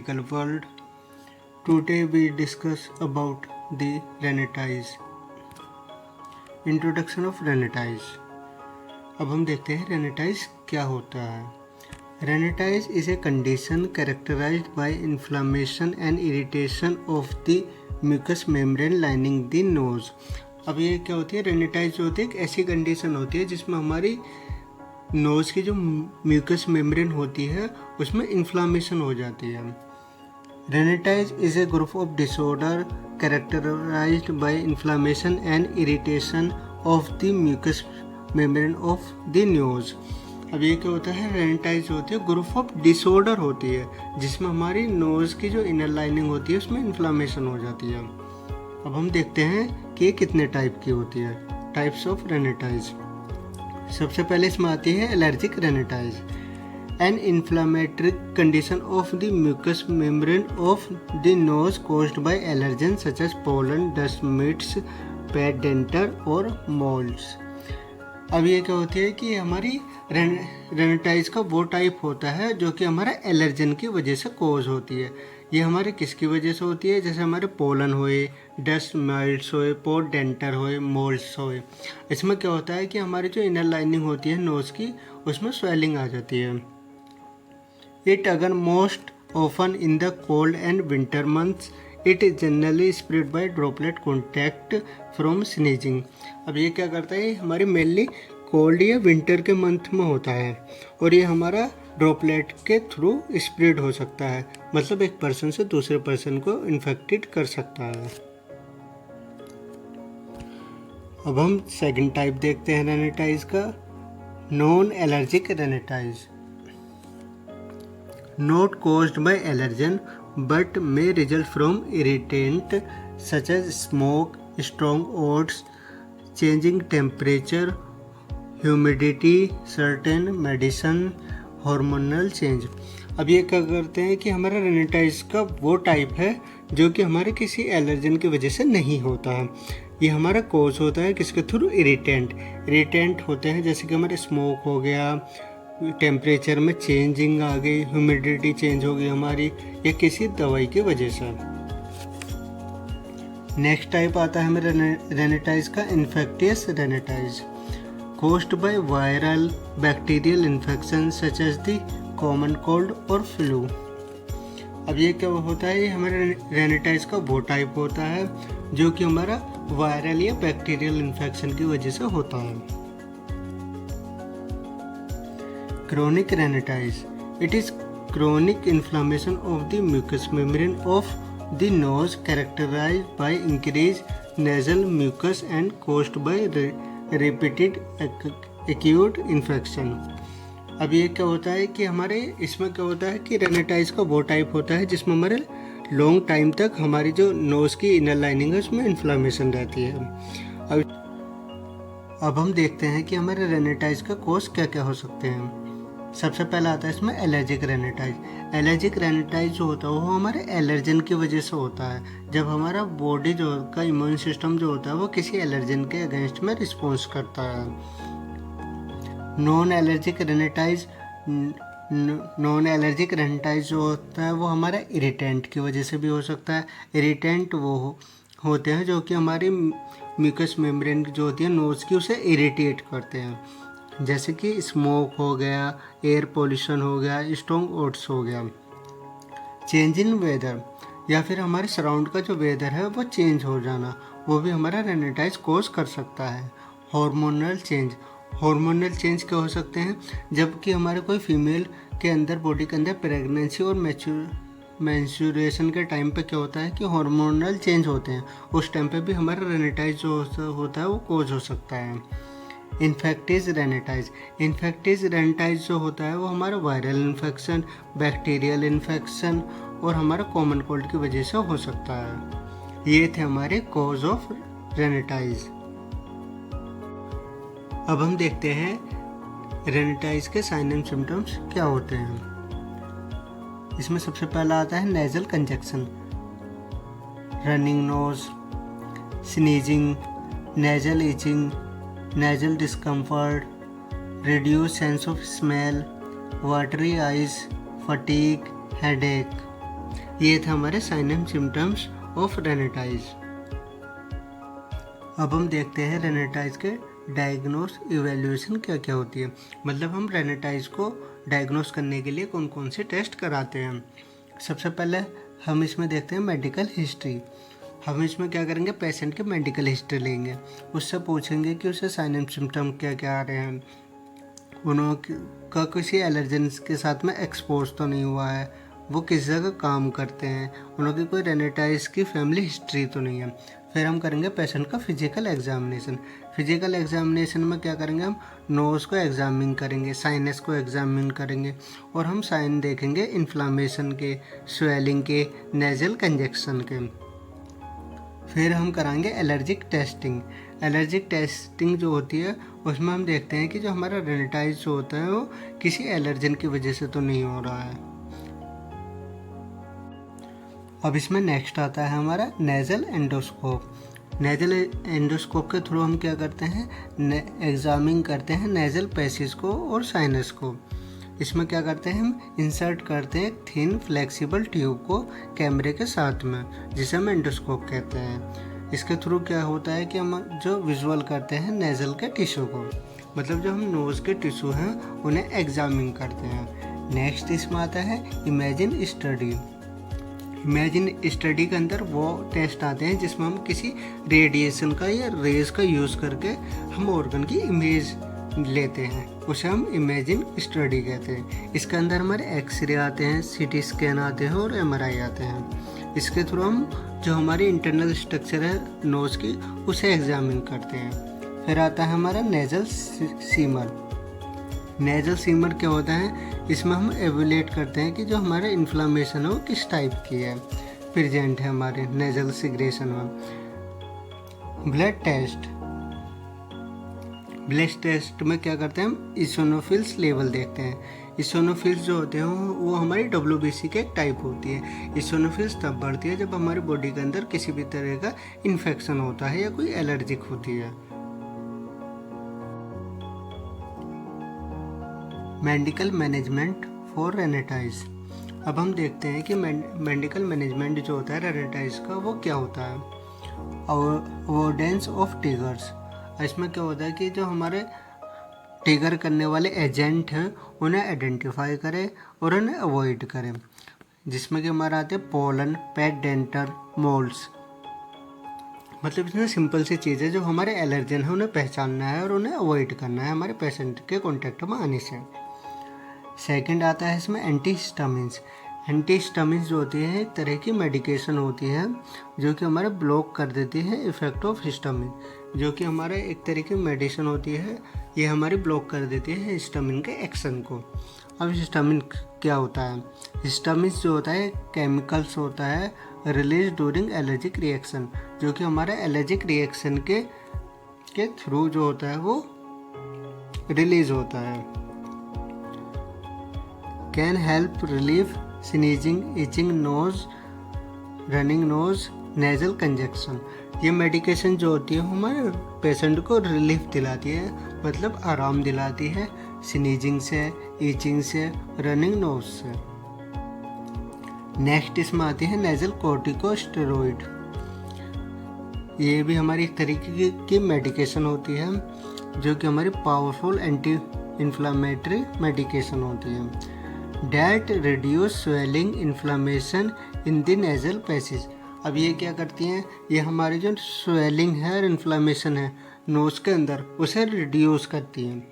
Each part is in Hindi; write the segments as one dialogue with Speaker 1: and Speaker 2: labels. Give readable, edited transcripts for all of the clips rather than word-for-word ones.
Speaker 1: medical world. Today we discuss about the rhinitis. Introduction of rhinitis. अब हम देखते हैं rhinitis क्या होता है. Rhinitis is a condition characterized by inflammation and irritation of the mucous membrane lining the nose. अब ये क्या होती है, rhinitis जो होती है एक ऐसी कंडीशन होती है जिसमें हमारी नोज़ की जो म्यूकस मेम्ब्रेन होती है उसमें इन्फ्लामेशन हो जाती है. Rhinitis is a group of disorder characterized by inflammation and irritation of the mucous membrane of the nose. अब ये क्या होता है, rhinitis होती है ग्रुप ऑफ डिसऑर्डर होती है जिसमें हमारी नोज़ की जो इनर लाइनिंग होती है उसमें इन्फ्लामेशन हो जाती है. अब हम देखते हैं कि ये कितने टाइप की होती है. Types of rhinitis. सबसे पहले इसमें आती है allergic rhinitis. An inflammatory condition of the mucous membrane of the nose caused by allergens such as pollen, dust mites, pet dander और molds. अब ये क्या होती है कि हमारी rhinitis का वो टाइप होता है जो कि हमारा एलर्जन की वजह से कोज होती है. ये हमारे किसकी वजह से होती है, जैसे हमारे पोलन होए, डस्ट माइट्स होए, पोट डेंटर होए, मोल्ड्स होए. इसमें क्या होता है कि हमारी जो इनर लाइनिंग होती है नोज़ की उसमें स्वेलिंग आ जाती है. It occurs most often in the cold and winter months. It is generally spread by droplet contact from sneezing. अब ये क्या करता है, हमारी मेनली कोल्ड या विंटर के मंथ में होता है और ये हमारा ड्रॉपलेट के थ्रू स्प्रेड हो सकता है, मतलब एक पर्सन से दूसरे पर्सन को इन्फेक्टेड कर सकता है. अब हम सेकंड टाइप देखते हैं rhinitis का, non allergic rhinitis. Not caused by allergen but may result from irritant such as smoke, strong odors, changing temperature, humidity, certain medicine, hormonal change. अब ये क्या करते हैं कि हमारा rhinitis का वो टाइप है जो कि हमारे किसी एलर्जन की वजह से नहीं होता है. ये हमारा कोज होता है किसके थ्रू, इरिटेंट होते हैं, जैसे कि हमारे स्मोक हो गया, टेम्परेचर में चेंजिंग आ गई, ह्यूमिडिटी चेंज हो गई हमारी, या किसी दवाई की वजह से. नेक्स्ट टाइप आता है हमारे rhinitis का, infectious rhinitis. caused by viral bacterial infection such as the common cold और flu. अब ये क्या होता है, ये हमारे rhinitis का वो टाइप होता है जो कि हमारा वायरल या बैक्टीरियल इन्फेक्शन की वजह से होता है. Chronic rhinitis. It is chronic inflammation of the mucous membrane of the nose characterized by increased nasal mucus and caused by repeated acute infection. अब ये क्या होता है कि हमारे इसमें क्या होता है कि rhinitis का वो टाइप होता है जिसमें हमारे लॉन्ग टाइम तक हमारी जो नोज़ की इनर लाइनिंग है उसमें इन्फ्लामेशन रहती है. अब हम देखते हैं कि हमारे rhinitis का कोज क्या क्या हो सकते हैं. सबसे पहला आता है इसमें एलर्जिक rhinitis. एलर्जिक rhinitis जो होता है वो हमारे एलर्जन की वजह से होता है, जब हमारा बॉडी जो का इम्यून सिस्टम जो होता है वो किसी एलर्जन के अगेंस्ट में रिस्पॉन्स करता है. नॉन एलर्जिक rhinitis जो होता है वो हमारा इरिटेंट की वजह से भी हो सकता है. इरिटेंट वो होते हैं जो कि हमारी म्यूकस मेम्ब्रेन जो होती है नोज़ की उसे इरिटेट करते हैं, जैसे कि स्मोक हो गया, एयर पोल्यूशन हो गया, स्ट्रॉन्ग ओड्स हो गया. चेंज इन वेदर, या फिर हमारे सराउंड का जो वेदर है वो चेंज हो जाना, वो भी हमारा rhinitis कोज कर सकता है. हार्मोनल चेंज क्या हो सकते हैं, जबकि हमारे कोई फीमेल के अंदर बॉडी के अंदर प्रेगनेंसी और मेंस्ट्रुएशन के टाइम पे क्या होता है कि हार्मोनल चेंज होते हैं, उस टाइम पे भी हमारा rhinitis जो होता है वो कोज हो सकता है. इन्फेक्टियस rhinitis जो होता है वो हमारा वायरल इन्फेक्शन, बैक्टीरियल इन्फेक्शन और हमारा कॉमन कोल्ड की वजह से हो सकता है. ये थे हमारे कॉज ऑफ rhinitis. अब हम देखते हैं rhinitis के साइन एंड सिम्टम्स क्या होते हैं. इसमें सबसे पहला आता है nasal congestion, running nose, sneezing, nasal itching, nasal discomfort, reduced sense of smell, watery eyes, fatigue, headache. ये थे हमारे साइन एंड सिम्टम्स ऑफ रेनिटाइज। अब हम देखते हैं रेनिटाइज के डायग्नोस इवैल्यूएशन क्या क्या होती है, मतलब हम रेनिटाइज को डायग्नोस करने के लिए कौन कौन से टेस्ट कराते हैं। सबसे पहले हम इसमें देखते हैं मेडिकल हिस्ट्री। हम इसमें क्या करेंगे, पेशेंट की मेडिकल हिस्ट्री लेंगे, उससे पूछेंगे कि उसे साइन एंड सिम्टम क्या क्या आ रहे हैं, उनका किसी एलर्जन के साथ में एक्सपोज तो नहीं हुआ है, वो किस जगह काम करते हैं, उनकी कोई रेनिटाइज की फैमिली हिस्ट्री तो नहीं है। फिर हम करेंगे पेशेंट का फिजिकल एग्जामिनेशन। फिजिकल एग्जामिनेशन में क्या करेंगे, हम नोज़ को एग्जामिन करेंगे, साइनस को एग्जामिन करेंगे और हम साइन देखेंगे इन्फ्लामेशन के, स्वेलिंग के, नेजल कंजेक्शन के। फिर हम कराएंगे एलर्जिक टेस्टिंग। एलर्जिक टेस्टिंग जो होती है उसमें हम देखते हैं कि जो हमारा रेनिटाइज जो होता है वो किसी एलर्जन की वजह से तो नहीं हो रहा है। अब इसमें नेक्स्ट आता है हमारा नेजल एंडोस्कोप। नेजल एंडोस्कोप के थ्रू हम क्या करते हैं, एग्जामिन करते हैं नेजल पैसेज को और साइनस को। इसमें क्या करते हैं, हम इंसर्ट करते हैं थिन फ्लेक्सिबल ट्यूब को कैमरे के साथ में, जिसे हम एंडोस्कोप कहते हैं। इसके थ्रू क्या होता है कि हम जो विजुअल करते हैं नेजल के टिश्यू को, मतलब जो हम नोज़ के टिश्यू हैं उन्हें एग्जामिन करते हैं। नेक्स्ट इसमें आता है इमेजिन स्टडी। इमेजिन स्टडी के अंदर वो टेस्ट आते हैं जिसमें हम किसी रेडिएशन का या रेज का यूज़ करके हम ऑर्गन की इमेज लेते हैं, उसे हम इमेजिन स्टडी कहते हैं। इसके अंदर हमारे एक्सरे आते हैं, सीटी स्कैन आते हैं और एमआरआई आते हैं। इसके थ्रू हम जो हमारी इंटरनल स्ट्रक्चर है नोज़ की उसे एग्जामिन करते हैं। फिर आता है हमारा नेजल सीमर। नेजल सीमर क्या होता है, इसमें हम एवेल्यूएट करते हैं कि जो हमारा इन्फ्लामेशन है वो किस टाइप की है, प्रेजेंट है हमारे नेजल सिग्रेशन में। Blood test. ब्लड टेस्ट में क्या करते हैं, हम इसोनोफिल्स लेवल देखते हैं। इसोनोफिल्स जो होते हैं वो हमारी WBC के एक टाइप होती है। इसोनोफिल्स तब बढ़ती है जब हमारी बॉडी के अंदर किसी भी तरह का इन्फेक्शन होता है या कोई एलर्जिक होती है। मेडिकल मैनेजमेंट फॉर रेनिटाइज। अब हम देखते हैं कि मेडिकल मैनेजमेंट जो होता है रेनिटाइज का वो क्या होता है। Avoidance of triggers. इसमें क्या होता है कि जो हमारे ट्रिगर करने वाले एजेंट हैं उन्हें आइडेंटिफाई करें और उन्हें अवॉइड करें, जिसमें कि हमारा आते हैं पोलन, पेट डेंटर, मोल्ड्स। मतलब इतनी सिंपल सी चीज़ है, जो हमारे एलर्जन है उन्हें पहचानना है और उन्हें अवॉइड करना है हमारे पेशेंट के कॉन्टेक्ट में आने से। सेकंड आता है इसमें एंटीहिस्टामिन्स। एंटीहिस्टामिन्स जो होती है एक तरह की मेडिकेशन होती है जो कि हमारे ब्लॉक कर देती है इफेक्ट ऑफ हिस्टामिन, जो कि हमारे एक तरह की मेडिसिन होती है, ये हमारी ब्लॉक कर देती है हिस्टामिन के एक्शन को। अब हिस्टामिन क्या होता है, हिस्टामिन जो होता है केमिकल्स होता है रिलीज ड्यूरिंग एलर्जिक रिएक्शन, जो कि हमारे एलर्जिक रिएक्शन के थ्रू जो होता है वो रिलीज होता है। Can help relief sneezing, itching nose, running nose, nasal congestion. ये मेडिकेशन जो होती है हमारे पेशेंट को रिलीफ दिलाती है, मतलब आराम दिलाती है स्नीजिंग से, इचिंग से, रनिंग नोज से। नेक्स्ट इसमें आती है नेजल कॉर्टिकोस्टेरॉइड। ये भी हमारी एक तरीके की मेडिकेशन होती है जो कि हमारी पावरफुल एंटी इन्फ्लामेटरी मेडिकेशन होती है। That reduce swelling inflammation in the nasal passage. अब ये क्या करती हैं, ये हमारी जो स्वेलिंग है और इन्फ्लामेशन है नोज के अंदर उसे रिड्यूस करती हैं।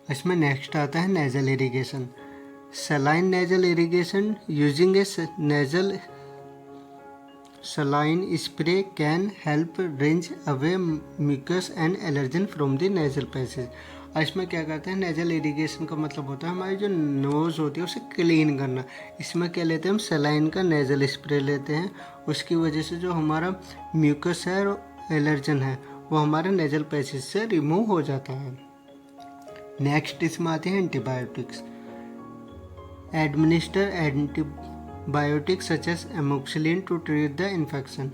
Speaker 1: इसमें नेक्स्ट आता है nasal irrigation. Saline nasal irrigation using A nasal saline spray can help wrench away mucus and allergen from the nasal passage। और इसमें क्या करते हैं, नेजल इरिगेशन का मतलब होता है हमारी जो नोज़ होती है उसे क्लीन करना। इसमें क्या लेते हैं, हम सलाइन का नेजल स्प्रे लेते हैं, उसकी वजह से जो हमारा म्यूकस है और एलर्जन है वो हमारे नेजल पैसेज से रिमूव हो जाता है। नेक्स्ट इसमें आते हैं antibiotics. Administer antibiotics such as amoxicillin to treat the infection.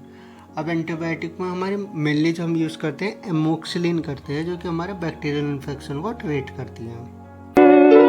Speaker 1: अब एंटीबायोटिक में हमारे मेनली जो हम यूज़ करते हैं एमोक्सिलिन करते हैं, जो कि हमारे बैक्टीरियल इन्फेक्शन को ट्रीट करती है।